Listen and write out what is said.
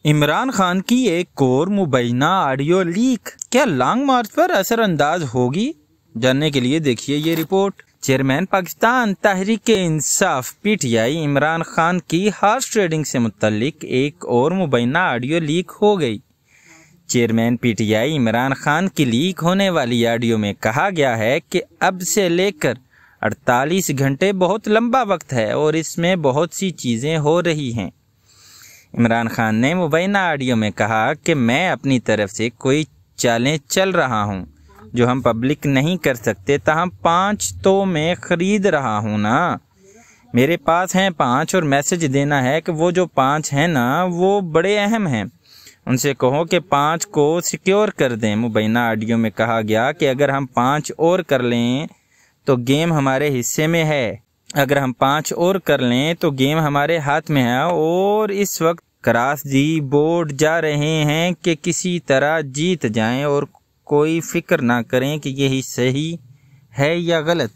عمران خان کی ایک اور مبینہ آڈیو لیک کیا لانگ مارچ پر اثر انداز ہوگی؟ جاننے کے لیے دیکھیے یہ report. Chairman Pakistan Tehreek Insaf P T I Imran Khan کی ہارس ٹریڈنگ سے متعلق ایک اور مبینہ آڈیو لیک ہو گئی۔ Chairman P T I Imran Khan کی لیک ہونے والی آڈیو میں کہا گیا ہے کہ اب سے لے کر 48 گھنٹے بہت لمبا وقت ہے اور اس میں بہت سی چیزیں ہو رہی ہیں۔ عمران خان نے مبینہ آڈیو میں کہا کہ میں اپنی طرف سے کوئی چالیں چل رہا ہوں جو ہم پبلک نہیں کر سکتے، تاہم 5 تو میں خرید رہا ہوں نا، میرے پاس ہیں 5 اور میسج دینا ہے کہ وہ جو 5 ہیں نا وہ بڑے اہم ہیں، ان سے کہو کہ 5 کو سیکیور کر دیں۔ مبینہ آڈیو میں کہا گیا کہ اگر ہم 5 اور کر لیں تو گیم ہمارے حصے میں ہے، اگر ہم 5 اور کر لیں تو گیم ہمارے ہاتھ میں ہے اور اس وقت کراس دی بورڈ جا رہے ہیں کہ کسی طرح جیت جائیں اور کوئی فکر نہ کریں کہ یہی صحیح ہے یا غلط۔